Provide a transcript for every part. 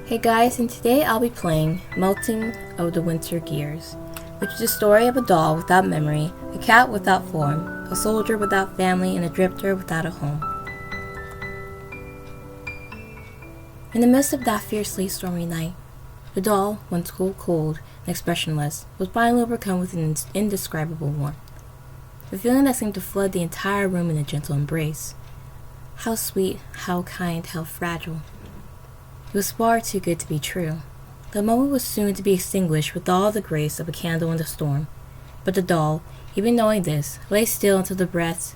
Hey guys, and today I'll be playing Melting of the Winter Gears, which is a story of a doll without memory, a cat without form, a soldier without family, and a drifter without a home. In the midst of that fiercely stormy night, the doll, once cold and expressionless, was finally overcome with an indescribable warmth. The feeling that seemed to flood the entire room in a gentle embrace. How sweet, how kind, how fragile. It was far too good to be true. The moment was soon to be extinguished with all the grace of a candle in the storm. But the doll, even knowing this, lay still until the breaths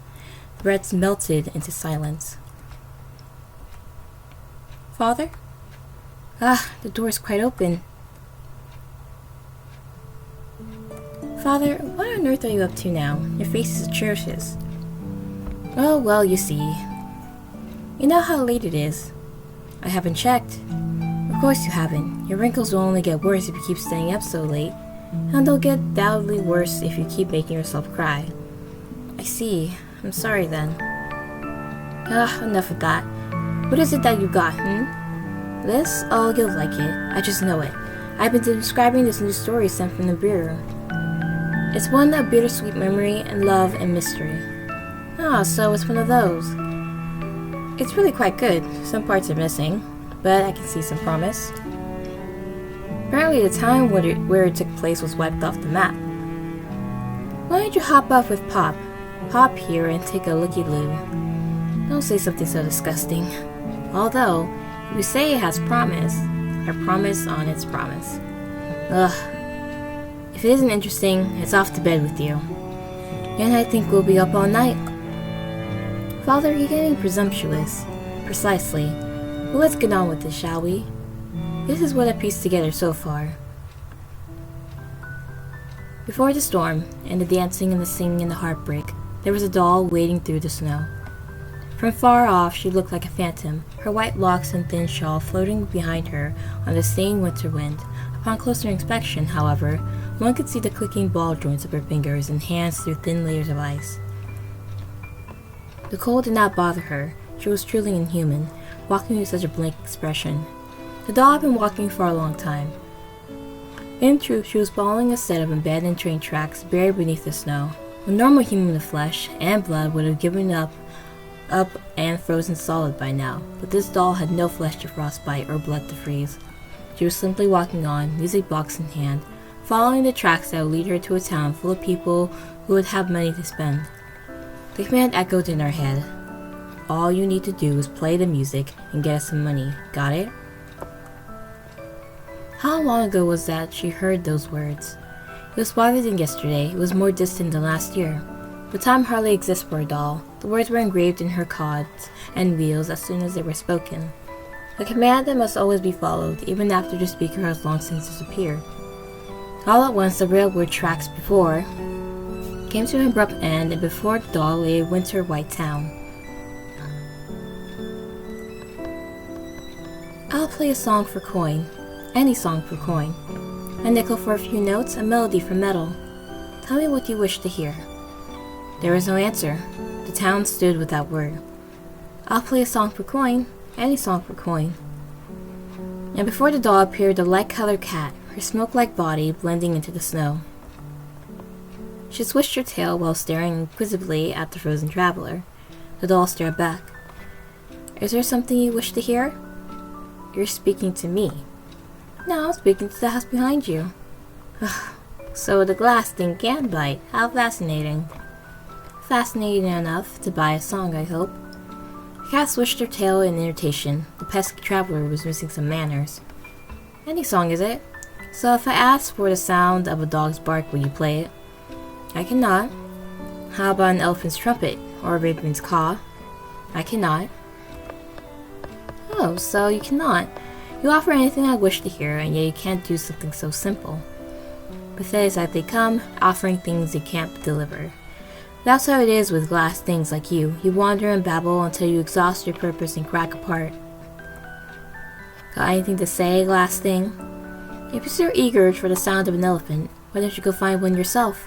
melted into silence. Father? The door is quite open. Father, what on earth are you up to now? Your face is atrocious. Oh, well, you see. You know how late it is. I haven't checked. Of course you haven't. Your wrinkles will only get worse if you keep staying up so late, and they'll get undoubtedly worse if you keep making yourself cry. I see. I'm sorry then. Enough of that. What is it that you got, This? Oh, you'll like it. I just know it. I've been describing this new story sent from the bureau. It's one of bittersweet memory and love and mystery. So it's one of those. It's really quite good. Some parts are missing, but I can see some promise. Apparently the time where it took place was wiped off the map. Why don't you hop off with Pop? Hop here and take a looky-loo. Don't say something so disgusting. Although, if you say it has promise, I promise on its promise. If it isn't interesting, it's off to bed with you. And I think we'll be up all night. Father, you're getting presumptuous. Precisely. Well, let's get on with this, shall we? This is what I've pieced together so far. Before the storm, and the dancing and the singing and the heartbreak, there was a doll wading through the snow. From far off, she looked like a phantom, her white locks and thin shawl floating behind her on the stinging winter wind. Upon closer inspection, however, one could see the clicking ball joints of her fingers and hands through thin layers of ice. The cold did not bother her. She was truly inhuman, walking with such a blank expression. The doll had been walking for a long time. In truth, she was following a set of abandoned train tracks buried beneath the snow. A normal human of flesh and blood would have given up and frozen solid by now, but this doll had no flesh to frostbite or blood to freeze. She was simply walking on, music box in hand, following the tracks that would lead her to a town full of people who would have money to spend. The command echoed in her head. All you need to do is play the music and get us some money. Got it? How long ago was that she heard those words? It was farther than yesterday. It was more distant than last year. But time hardly exists for a doll. The words were engraved in her cods and wheels as soon as they were spoken. A command that must always be followed, even after the speaker has long since disappeared. All at once, the railroad tracks before came to an abrupt end, and before the doll lay a winter white town. I'll play a song for coin. Any song for coin. A nickel for a few notes, a melody for metal. Tell me what you wish to hear. There was no answer. The town stood without word. I'll play a song for coin. Any song for coin. And before the doll appeared a light-colored cat, her smoke-like body blending into the snow. She swished her tail while staring inquisitively at the frozen traveler. The doll stared back. Is there something you wish to hear? You're speaking to me. No, I'm speaking to the house behind you. So the glass thing can bite. How fascinating. Fascinating enough to buy a song, I hope. The cat swished her tail in irritation. The pesky traveler was missing some manners. Any song, is it? So if I ask for the sound of a dog's bark, will you play it? I cannot. How about an elephant's trumpet, or a raven's caw? I cannot. Oh, so you cannot. You offer anything I wish to hear, and yet you can't do something so simple. Pathetic as they come, offering things you can't deliver. That's how it is with glass things like you. You wander and babble until you exhaust your purpose and crack apart. Got anything to say, glass thing? If you're so eager for the sound of an elephant, why don't you go find one yourself?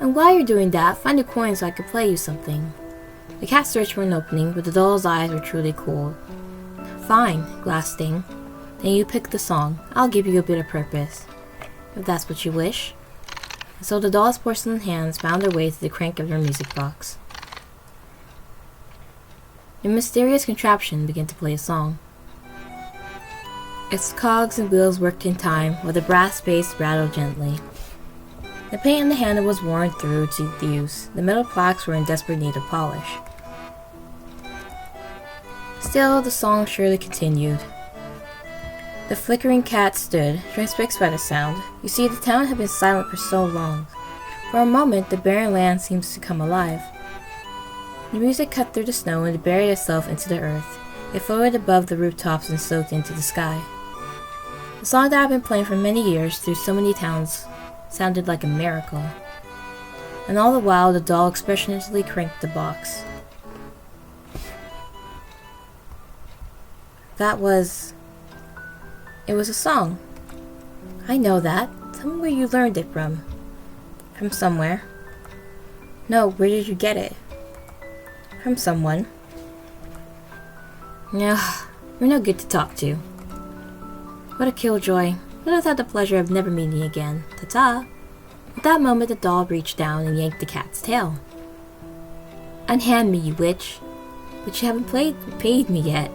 And while you're doing that, find a coin so I can play you something. The cat searched for an opening, but the doll's eyes were truly cold. Fine, glass thing. Then you pick the song. I'll give you a bit of purpose, if that's what you wish. And so the doll's porcelain hands found their way to the crank of her music box. The mysterious contraption began to play a song. Its cogs and wheels worked in time, while the brass bass rattled gently. The paint on the handle was worn through to use. The metal plaques were in desperate need of polish. Still, the song surely continued. The flickering cat stood, transfixed by the sound. You see, the town had been silent for so long. For a moment, the barren land seems to come alive. The music cut through the snow and buried itself into the earth. It floated above the rooftops and soaked into the sky. The song that had been playing for many years through so many towns sounded like a miracle. And all the while, the doll expressionlessly cranked the box. It was a song. I know that. Tell me where you learned it from. From somewhere. No, where did you get it? From someone. No, you're no good to talk to. What a killjoy. But I've had the pleasure of never meeting you again. Ta-ta. At that moment, the doll reached down and yanked the cat's tail. Unhand me, you witch. But you haven't paid me yet.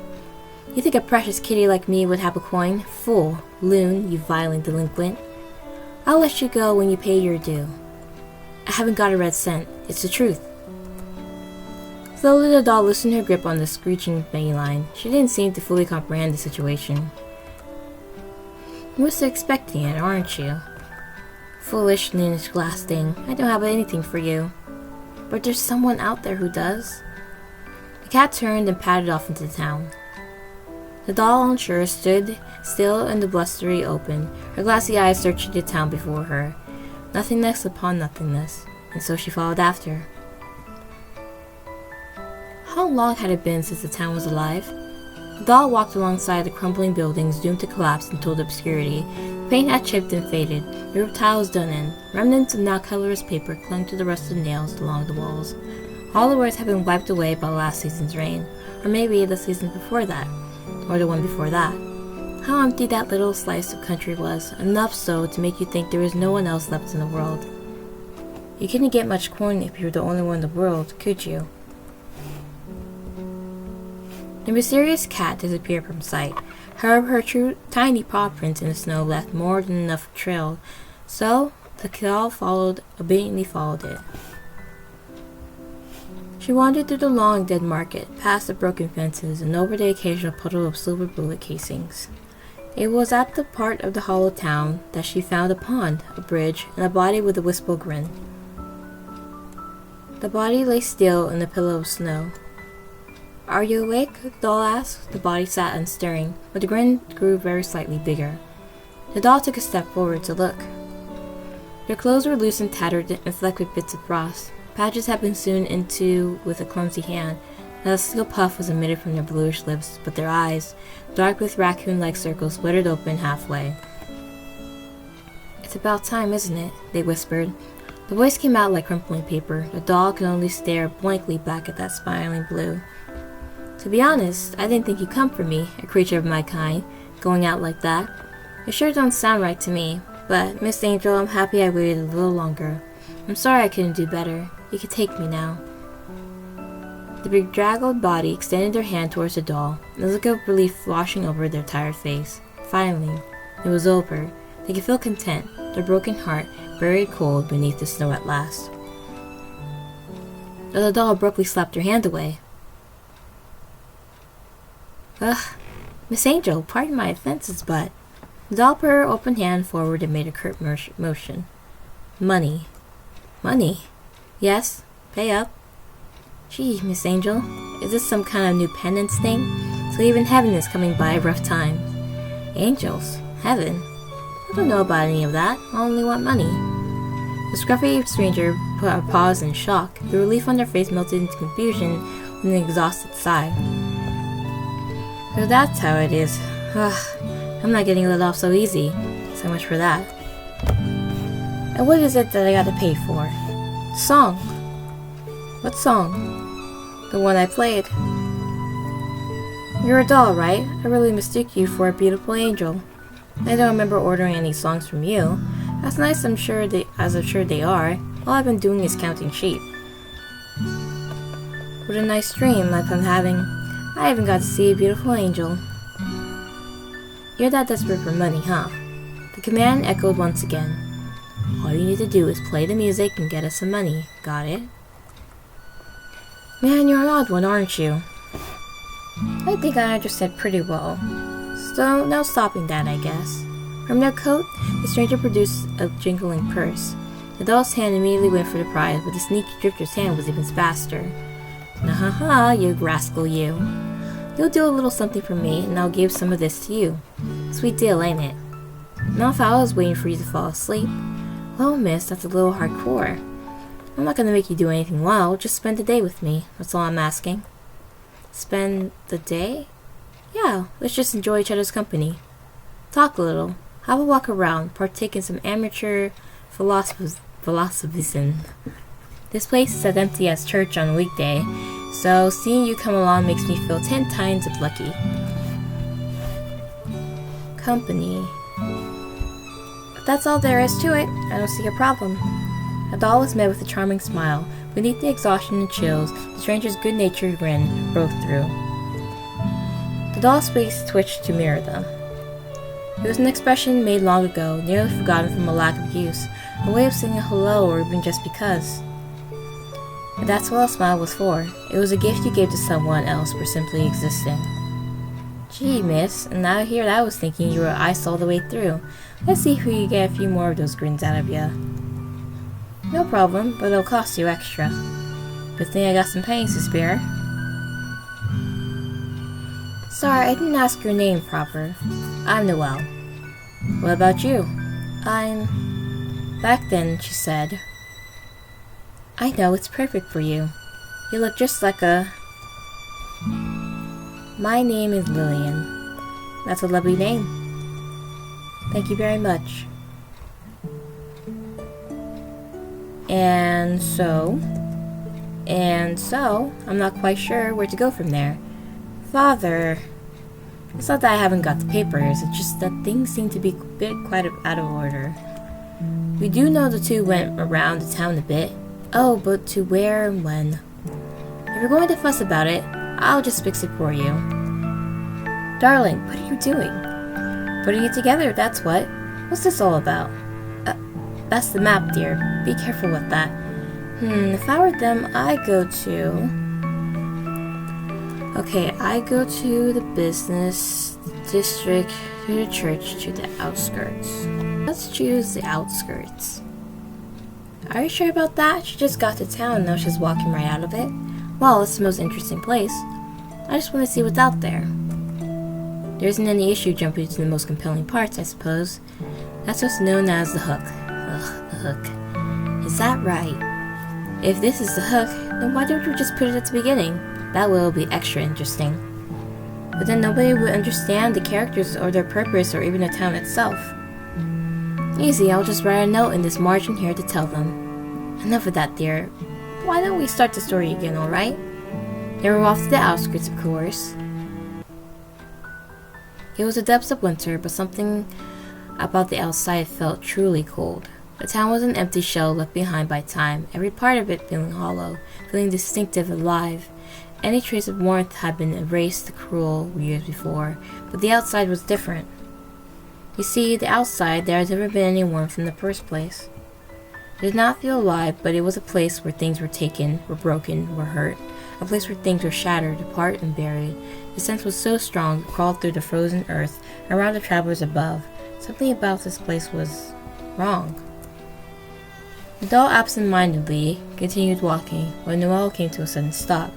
You think a precious kitty like me would have a coin? Fool, loon, you violent delinquent. I'll let you go when you pay your due. I haven't got a red cent. It's the truth. Slowly the doll loosened her grip on the screeching feline. She didn't seem to fully comprehend the situation. You must be expecting it, aren't you? Foolish, loonish glass thing. I don't have anything for you. But there's someone out there who does. The cat turned and padded off into the town. The doll, unsure, stood still in the blustery open, her glassy eyes searching the town before her. Nothingness upon nothingness, and so she followed after. How long had it been since the town was alive? The doll walked alongside the crumbling buildings doomed to collapse in total obscurity. The paint had chipped and faded, the roof tiles done in. Remnants of now colorless paper clung to the rusted nails along the walls. All the words had been wiped away by last season's rain, or maybe the season before that, or the one before that. How empty that little slice of country was, enough so to make you think there was no one else left in the world. You couldn't get much corn if you were the only one in the world, could you? The mysterious cat disappeared from sight. However, her tiny paw prints in the snow left more than enough trail, so the doll obediently followed it. She wandered through the long dead market, past the broken fences, and over the occasional puddle of silver bullet casings. It was at the part of the hollow town that she found a pond, a bridge, and a body with a wistful grin. The body lay still in a pillow of snow. Are you awake? The doll asked. The body sat unstirring, but the grin grew very slightly bigger. The doll took a step forward to look. Their clothes were loose and tattered and flecked with bits of frost. Patches had been sewn into with a clumsy hand, and a single puff was emitted from their bluish lips, but their eyes, dark with raccoon-like circles, sputtered open halfway. It's about time, isn't it? They whispered. The voice came out like crumpling paper. The doll could only stare blankly back at that smiling blue. To be honest, I didn't think you'd come for me, a creature of my kind, going out like that. It sure don't sound right to me, but, Miss Angel, I'm happy I waited a little longer. I'm sorry I couldn't do better. You can take me now. The bedraggled body extended her hand towards the doll, and a look of relief washing over their tired face. Finally, it was over. They could feel content, their broken heart buried cold beneath the snow at last. But the doll abruptly slapped her hand away. Ugh, Miss Angel, pardon my offenses, but... The doll put her open hand forward and made a curt motion. Money. Money? Yes, pay up. Gee, Miss Angel, is this some kind of new penance thing? So even heaven is coming by rough times. Angels? Heaven? I don't know about any of that. I only want money. The scruffy stranger put a pause in shock. The relief on their face melted into confusion with an exhausted sigh. So that's how it is. Ugh, I'm not getting let off so easy. So much for that. And what is it that I gotta pay for? Song. What song? The one I played. You're a doll, right? I really mistook you for a beautiful angel. I don't remember ordering any songs from you. As nice I'm sure as I'm sure they are. All I've been doing is counting sheep. What a nice dream like I'm having. I even got to see a beautiful angel. You're that desperate for money, huh? The command echoed once again. All you need to do is play the music and get us some money. Got it? Man, you're an odd one, aren't you? I think I understood pretty well. So, no stopping that, I guess. From their coat, the stranger produced a jingling purse. The doll's hand immediately went for the prize, but the sneaky drifter's hand was even faster. Nah-ha-ha, you rascal you. You'll do a little something for me, and I'll give some of this to you. Sweet deal, ain't it? Not if I was waiting for you to fall asleep. Well, miss, that's a little hardcore. I'm not gonna make you do anything wild, just spend the day with me. That's all I'm asking. Spend the day? Yeah, let's just enjoy each other's company. Talk a little, have a walk around, partake in some amateur philosophism. This place is as empty as church on a weekday, so seeing you come along makes me feel 10 times as lucky. Company. If that's all there is to it, I don't see a problem. The doll was met with a charming smile. Beneath the exhaustion and chills, the stranger's good-natured grin broke through. The doll's face twitched to mirror them. It was an expression made long ago, nearly forgotten from a lack of use, a way of saying hello or even just because. But that's what a smile was for. It was a gift you gave to someone else for simply existing. Gee, miss, and now here I was thinking you were ice all the way through. Let's see if we can get a few more of those grins out of ya. No problem, but it'll cost you extra. Good thing I got some pennies to spare. Sorry, I didn't ask your name proper. I'm Noelle. What about you? Back then, she said. I know, it's perfect for you. You look just like a... My name is Lillian. That's a lovely name. Thank you very much. And so, I'm not quite sure where to go from there. Father, it's not that I haven't got the papers, it's just that things seem to be quite out of order. We do know the two went around the town a bit. Oh, but to where and when? If you're going to fuss about it, I'll just fix it for you. Darling, what are you doing? Putting it together, that's what. What's this all about? That's the map, dear. Be careful with that. If I were them, I go to the business district, to the church, to the outskirts. Let's choose the outskirts. Are you sure about that? She just got to town, now she's walking right out of it. Well, it's the most interesting place. I just want to see what's out there. There isn't any issue jumping to the most compelling parts, I suppose. That's what's known as the hook. Ugh, the hook. Is that right? If this is the hook, then why don't we just put it at the beginning? That way it'll be extra interesting. But then nobody would understand the characters or their purpose or even the town itself. Easy, I'll just write a note in this margin here to tell them. Enough of that, dear. Why don't we start the story again, alright? They were off to the outskirts, of course. It was the depths of winter, but something about the outside felt truly cold. The town was an empty shell left behind by time, every part of it feeling hollow, feeling distinctive and alive. Any trace of warmth had been erased the cruel years before, but the outside was different. You see, the outside, there had never been any warmth in the first place. It did not feel alive, but it was a place where things were taken, were broken, were hurt. A place where things were shattered, apart, and buried. The sense was so strong it crawled through the frozen earth around the travelers above. Something about this place was wrong. The doll absent-mindedly continued walking when Noelle came to a sudden stop.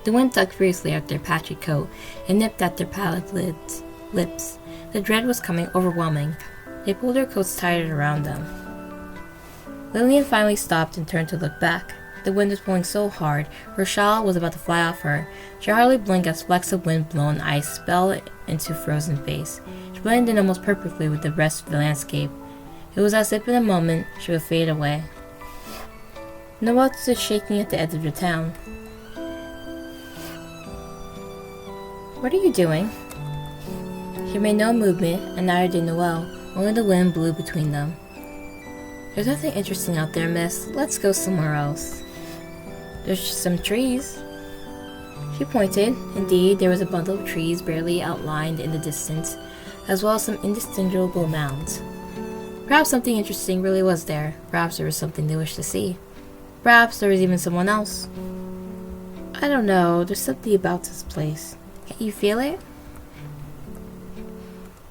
The wind tugged fiercely at their patchy coat and nipped at their pallid lips. The dread was coming overwhelming. They pulled their coats tighter around them. Lillian finally stopped and turned to look back. The wind was blowing so hard, her shawl was about to fly off her. She hardly blinked as flecks of wind-blown ice fell into frozen face. She blended in almost perfectly with the rest of the landscape. It was as if in a moment she would fade away. Noelle stood shaking at the edge of the town. What are you doing? He made no movement, and neither did Noelle. Only the wind blew between them. There's nothing interesting out there, miss. Let's go somewhere else. There's just some trees. She pointed. Indeed, there was a bundle of trees barely outlined in the distance, as well as some indistinguishable mounds. Perhaps something interesting really was there. Perhaps there was something they wished to see. Perhaps there was even someone else. I don't know. There's something about this place. Can't you feel it?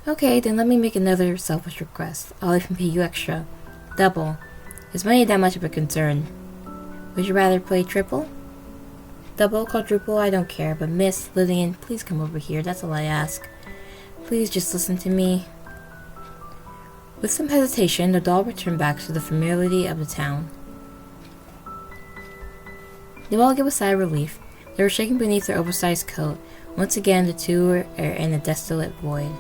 Okay, then let me make another selfish request. I'll even pay you extra. Double. Is money that much of a concern? Would you rather play triple? Double, quadruple, I don't care, but Miss Lillian, please come over here, that's all I ask. Please just listen to me. With some hesitation, the doll returned back to the familiarity of the town. They all gave a sigh of relief. They were shaking beneath their oversized coat. Once again, the two were in a desolate void.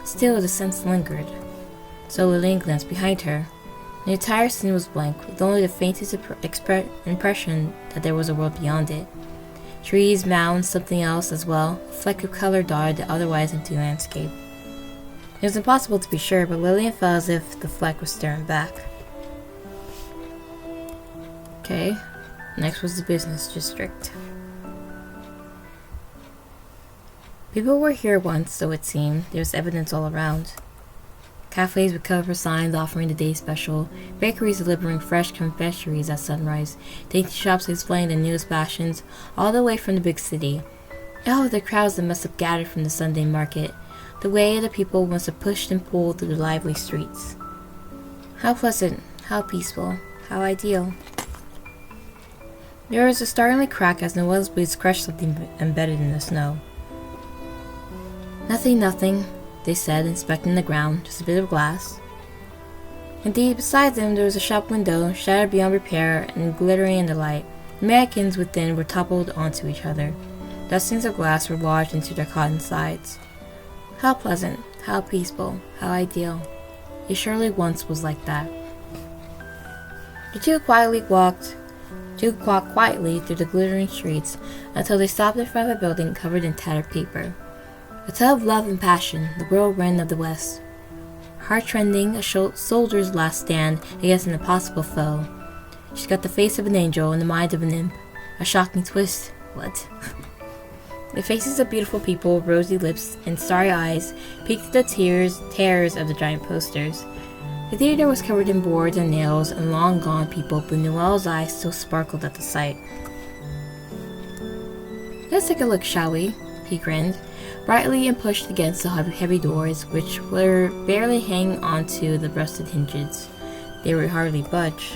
Still, the sense lingered. So Lillian glanced behind her. The entire scene was blank, with only the faintest impression that there was a world beyond it. Trees, mountains, something else as well, a fleck of color dotted the otherwise empty landscape. It was impossible to be sure, but Lillian felt as if the fleck was staring back. Okay, next was the business district. People were here once, so it seemed. There was evidence all around. Cafes with colorful signs offering the day special, bakeries delivering fresh confectioneries at sunrise, dainty shops displaying the newest fashions, all the way from the big city. Oh, the crowds that must have gathered from the Sunday market, the way the people must have pushed and pulled through the lively streets. How pleasant, how peaceful, how ideal. There was a startling crack as Noelle's boots crushed something embedded in the snow. Nothing, they said, inspecting the ground, just a bit of glass. Indeed, beside them there was a shop window, shattered beyond repair and glittering in the light. The mannequins within were toppled onto each other. Dustings of glass were lodged into their cotton sides. How pleasant, how peaceful, how ideal. It surely once was like that. The two walked quietly through the glittering streets until they stopped in front of a building covered in tattered paper. A tale of love and passion, the whirlwind of the West. Heart-rending, a soldier's last stand against an impossible foe. She's got the face of an angel and the mind of an imp. A shocking twist. What? The faces of beautiful people, rosy lips, and starry eyes peeked at the terrors of the giant posters. The theater was covered in boards and nails and long-gone people, but Noelle's eyes still sparkled at the sight. Let's take a look, shall we? He grinned brightly and pushed against the heavy doors, which were barely hanging onto the rusted hinges. They would hardly budge.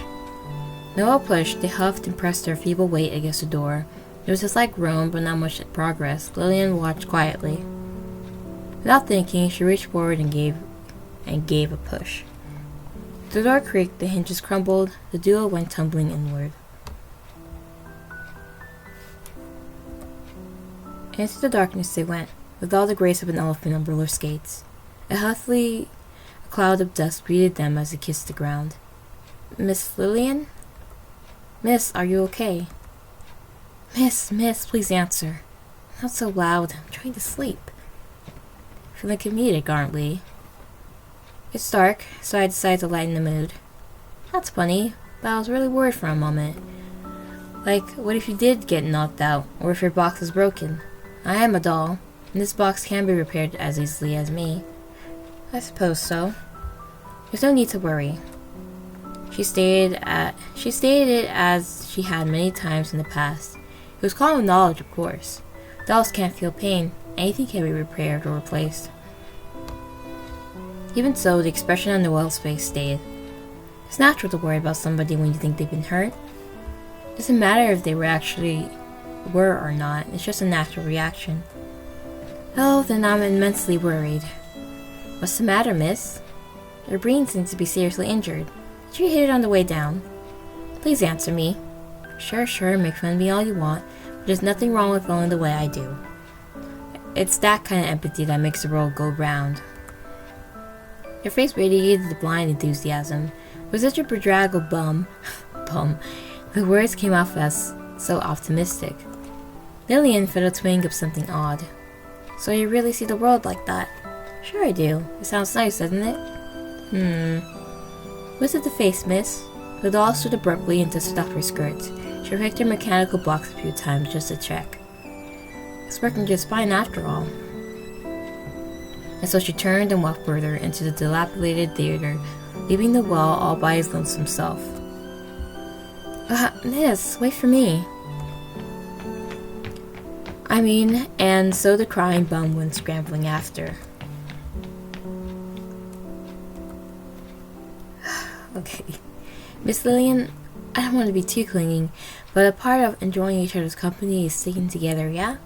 Noelle pushed. They huffed and pressed their feeble weight against the door. There was a slight groan, but not much progress. Lillian watched quietly. Without thinking, she reached forward and gave a push. The door creaked, the hinges crumbled, the duo went tumbling inward. Into the darkness they went, with all the grace of an elephant on roller skates. A cloud of dust greeted them as they kissed the ground. Miss Lillian? Miss, are you okay? Miss, please answer. Not so loud, I'm trying to sleep. Feeling comedic, aren't we? It's dark, so I decided to lighten the mood. That's funny, but I was really worried for a moment. Like, what if you did get knocked out, or if your box is broken? I am a doll, and this box can be repaired as easily as me. I suppose so. There's no need to worry. She stated it as she had many times in the past. It was common knowledge, of course. Dolls can't feel pain. Anything can be repaired or replaced. Even so, the expression on Noelle's face stayed. It's natural to worry about somebody when you think they've been hurt. It doesn't matter if they were or not. It's just a natural reaction. Oh, then I'm immensely worried. What's the matter, miss? Your brain seems to be seriously injured. Did you hit it on the way down? Please answer me. Sure, make fun of me all you want, but there's nothing wrong with feeling the way I do. It's that kind of empathy that makes the world go round. Your face radiated the blind enthusiasm. Was such a bedraggled bum. The words came off as so optimistic. Lillian felt a twinge of something odd. So you really see the world like that? Sure I do. It sounds nice, doesn't it? Was it the face, miss? The doll stood abruptly and dusted off her skirts. She picked her mechanical box a few times just to check. It's working just fine after all. And so she turned and walked further into the dilapidated theater, leaving the well all by his lonesome self. Miss, wait for me. And so the crying bum went scrambling after. Okay. Miss Lillian, I don't want to be too clinging, but a part of enjoying each other's company is sticking together, yeah?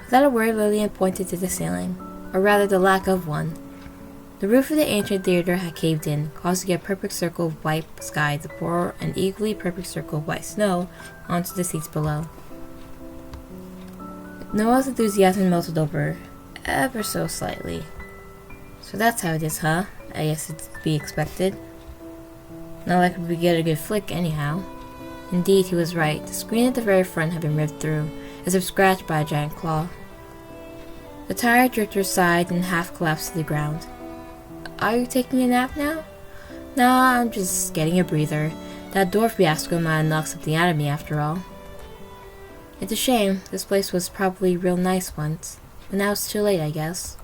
Without a word, Lillian pointed to the ceiling, or rather the lack of one. The roof of the ancient theater had caved in, causing a perfect circle of white sky to pour an equally perfect circle of white snow onto the seats below. Noah's enthusiasm melted over, ever so slightly. So that's how it is, huh? I guess it's to be expected. Not like we get a good flick, anyhow. Indeed, he was right. The screen at the very front had been ripped through, as if scratched by a giant claw. The tired drifter sighed and half collapsed to the ground. Are you taking a nap now? Nah, I'm just getting a breather. That door fiasco might have knocked something out of me after all. It's a shame. This place was probably real nice once, but now it's too late, I guess.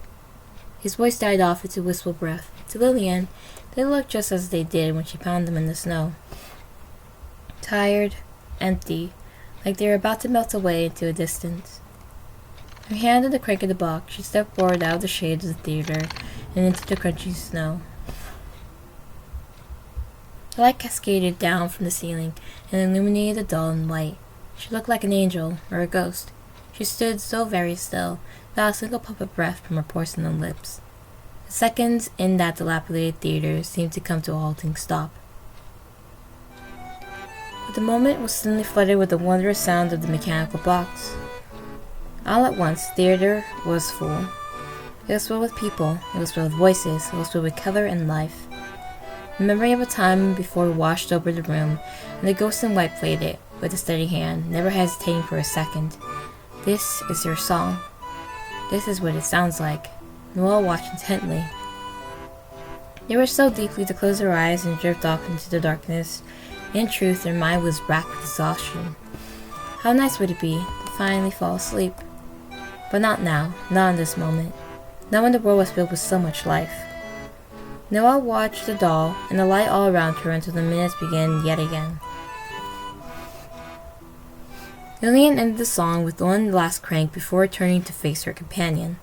His voice died off into wistful breath. To Lillian, they looked just as they did when she found them in the snow. Tired, empty, like they were about to melt away into a distance. Her hand on the crank of the box, she stepped forward out of the shade of the theater and into the crunchy snow. The light cascaded down from the ceiling and illuminated the doll in white. She looked like an angel, or a ghost. She stood so very still, without a single puff of breath from her porcelain lips. The seconds in that dilapidated theater seemed to come to a halting stop. But the moment was suddenly flooded with the wondrous sound of the mechanical box. All at once, the theater was full. It was filled with people, it was filled with voices, it was filled with color and life. The memory of a time before washed over the room, and the ghost in white played it, with a steady hand, never hesitating for a second. This is your song. This is what it sounds like. Noelle watched intently. They were so deeply to close their eyes and drift off into the darkness. In truth, their mind was racked with exhaustion. How nice would it be to finally fall asleep? But not now, not in this moment. Not when the world was filled with so much life. Noelle watched the doll and the light all around her until the minutes began yet again. Lillian ended the song with one last crank before turning to face her companion.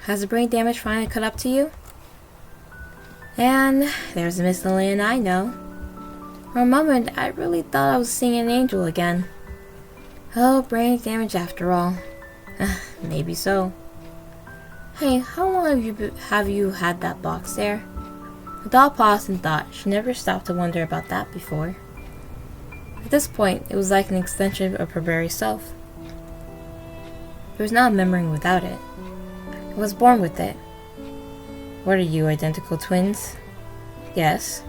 Has the brain damage finally caught up to you? And there's the Miss Lillian I know. For a moment, I really thought I was seeing an angel again. Oh, brain damage after all. Maybe so. Hey, how long have you had that box there? The doll paused in thought. She never stopped to wonder about that before. At this point, it was like an extension of her very self. There was not a memory without it. It was born with it. What are you, identical twins? Yes.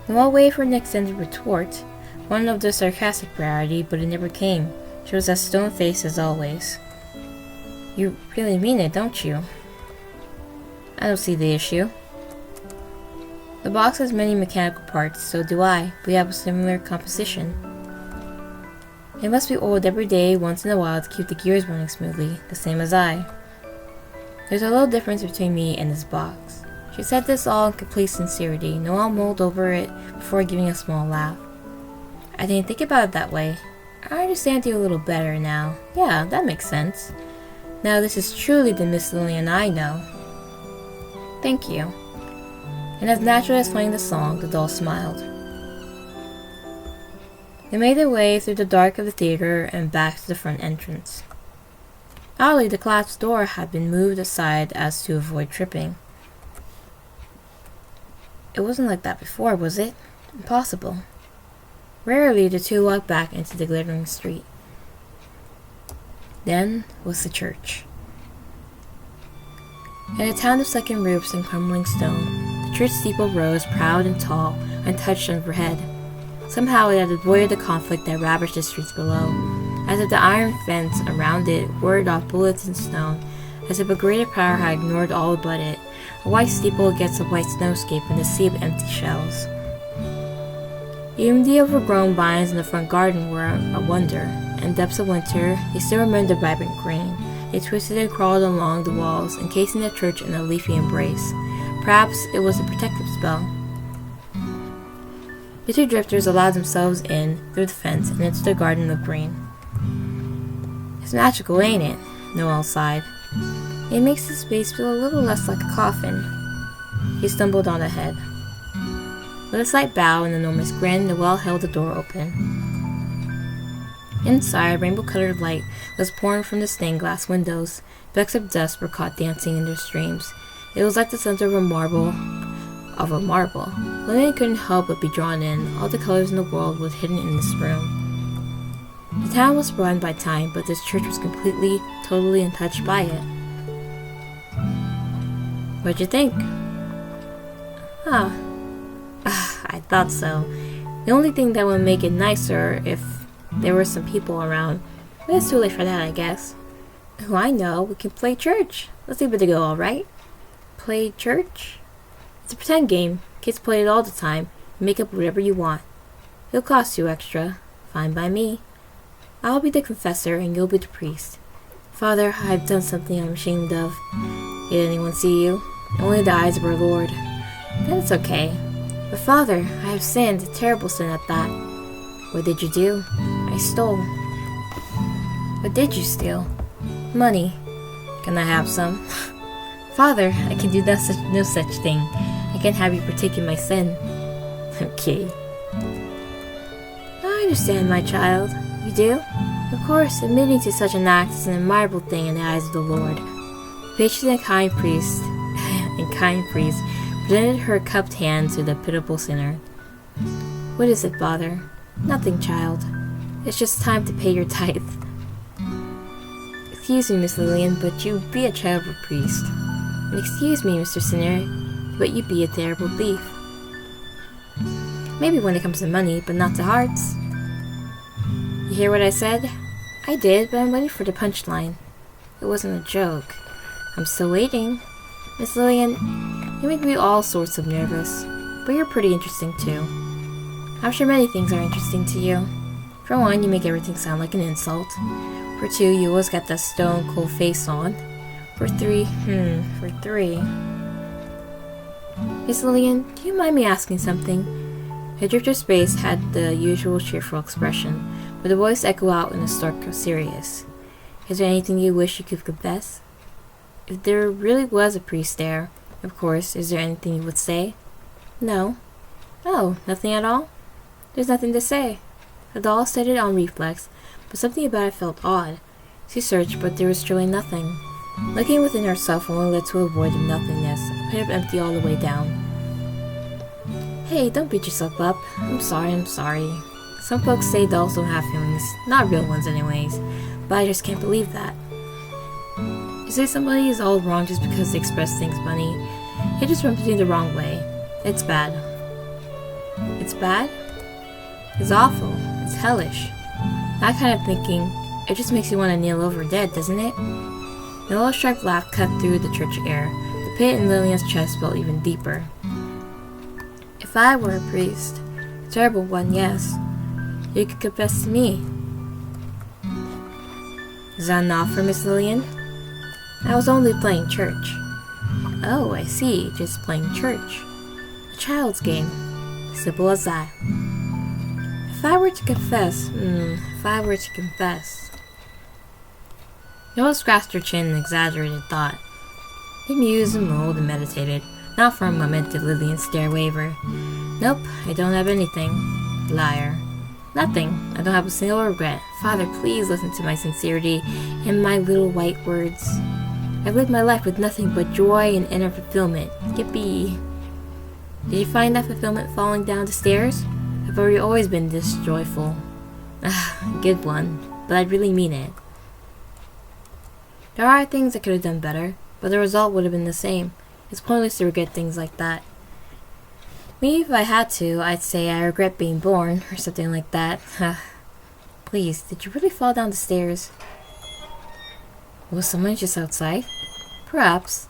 Noelle waited for an extended retort, one of the sarcastic variety, but it never came. She was as stone-faced as always. You really mean it, don't you? I don't see the issue. The box has many mechanical parts, so do I. We have a similar composition. It must be oiled every day once in a while to keep the gears running smoothly, the same as I. There's a little difference between me and this box. She said this all in complete sincerity. Noelle mulled over it before giving a small laugh. I didn't think about it that way. I understand you a little better now. Yeah, that makes sense. Now this is truly the Miss Lillian I know. Thank you. And as naturally as playing the song, the doll smiled. They made their way through the dark of the theater and back to the front entrance. Oddly, the collapsed door had been moved aside as to avoid tripping. It wasn't like that before, was it? Impossible. Rarely the two walked back into the glittering street. Then was the church. In a town of sunken roofs and crumbling stone, the church steeple rose proud and tall, untouched overhead. Somehow it had avoided the conflict that ravaged the streets below. as if the iron fence around it warded off bullets and stone, as if a greater power had ignored all but it, a white steeple against a white snowscape and a sea of empty shells. Even the overgrown vines in the front garden were a wonder. In the depths of winter, they still remained a vibrant green. They twisted and crawled along the walls, encasing the church in a leafy embrace. Perhaps it was a protective spell. The two drifters allowed themselves in through the fence and into the garden of green. It's magical, ain't it? Noel sighed. It makes the space feel a little less like a coffin. He stumbled on ahead. With a slight bow and an enormous grin, Noel held the door open. Inside, rainbow-colored light was pouring from the stained glass windows. Specks of dust were caught dancing in their streams. It was like the center of a marble. Lillian couldn't help but be drawn in. All the colors in the world was hidden in this room. The town was run by time, but this church was completely, totally untouched by it. What'd you think? I thought so. The only thing that would make it nicer if there were some people around. But it's too late for that, I guess. Oh, I know. We can play church. Let's leave it to go, alright? Play church? It's a pretend game. Kids play it all the time. You make up whatever you want. It'll cost you extra. Fine by me. I'll be the confessor and you'll be the priest. Father, I've done something I'm ashamed of. Did anyone see you? Only the eyes of our Lord. Then it's okay. But Father, I have sinned, a terrible sin at that. What did you do? I stole. What did you steal? Money. Can I have some? Father, I can do no such thing. I can't have you partake in my sin. Okay. I understand, my child. You do? Of course, admitting to such an act is an admirable thing in the eyes of the Lord. Patient and kind priest presented her cupped hand to the pitiable sinner. What is it, Father? Nothing, child. It's just time to pay your tithe. Excuse me, Miss Lillian, but you be a child of a priest. And excuse me, Mr. Sinner, but you be a terrible thief. Maybe when it comes to money, but not to hearts. You hear what I said? I did, but I'm waiting for the punchline. It wasn't a joke. I'm still waiting. Miss Lillian, you make me all sorts of nervous, but you're pretty interesting too. I'm sure many things are interesting to you. For one, you make everything sound like an insult. For two, you always got that stone cold face on. For three, Miss Lillian, do you mind me asking something? The drifter's face had the usual cheerful expression, but the voice echoed out in a stark serious. Is there anything you wish you could confess? If there really was a priest there, of course, is there anything you would say? No. Oh, nothing at all? There's nothing to say. The doll said it on reflex, but something about it felt odd. She searched, but there was truly nothing. Looking within herself only led to a void of nothingness, a pit of empty all the way down. Hey, don't beat yourself up. I'm sorry. Some folks say dolls don't have feelings, not real ones anyways, but I just can't believe that. You say somebody is all wrong just because they express things funny. It just rubs me the wrong way. It's bad. It's bad? It's awful. It's hellish. That kind of thinking, it just makes you want to kneel over dead, doesn't it? Noel's sharp laugh cut through the church air. The pit in Lillian's chest felt even deeper. If I were a priest, a terrible one, yes, you could confess to me. Is that an offer, Miss Lillian? I was only playing church. Oh, I see, just playing church. A child's game. Simple as that. If I were to confess, Noel scratched her chin in exaggerated thought. He mused and mulled and meditated. Not for a moment did Lillian's stare waver. Nope, I don't have anything. Liar. Nothing. I don't have a single regret. Father, please listen to my sincerity and my little white words. I've lived my life with nothing but joy and inner fulfillment. Yippee. Did you find that fulfillment falling down the stairs? I've always been this joyful. Good one, but I really mean it. There are things I could have done better, but the result would have been the same. It's pointless to regret things like that. Me, if I had to, I'd say I regret being born, or something like that. Please, did you really fall down the stairs? Was someone just outside? Perhaps.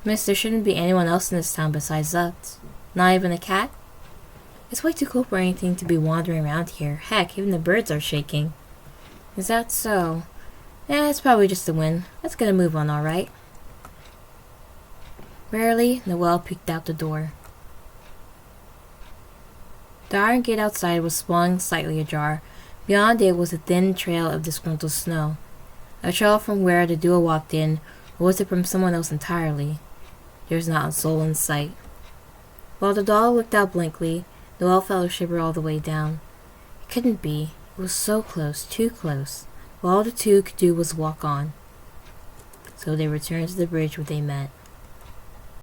Miss, there shouldn't be anyone else in this town besides us. Not even a cat? It's way too cool for anything to be wandering around here. Heck, even the birds are shaking. Is that so? Yeah, it's probably just the wind. Let's get a move on, alright? Warily, Noelle peeked out the door. The iron gate outside was swung slightly ajar. Beyond it was a thin trail of disgruntled snow. A trail from where the duo walked in, or was it from someone else entirely? There was not a soul in sight. While the dog looked out blankly, Noelle felt a shiver all the way down. It couldn't be. It was so close, too close. All the two could do was walk on. So they returned to the bridge where they met.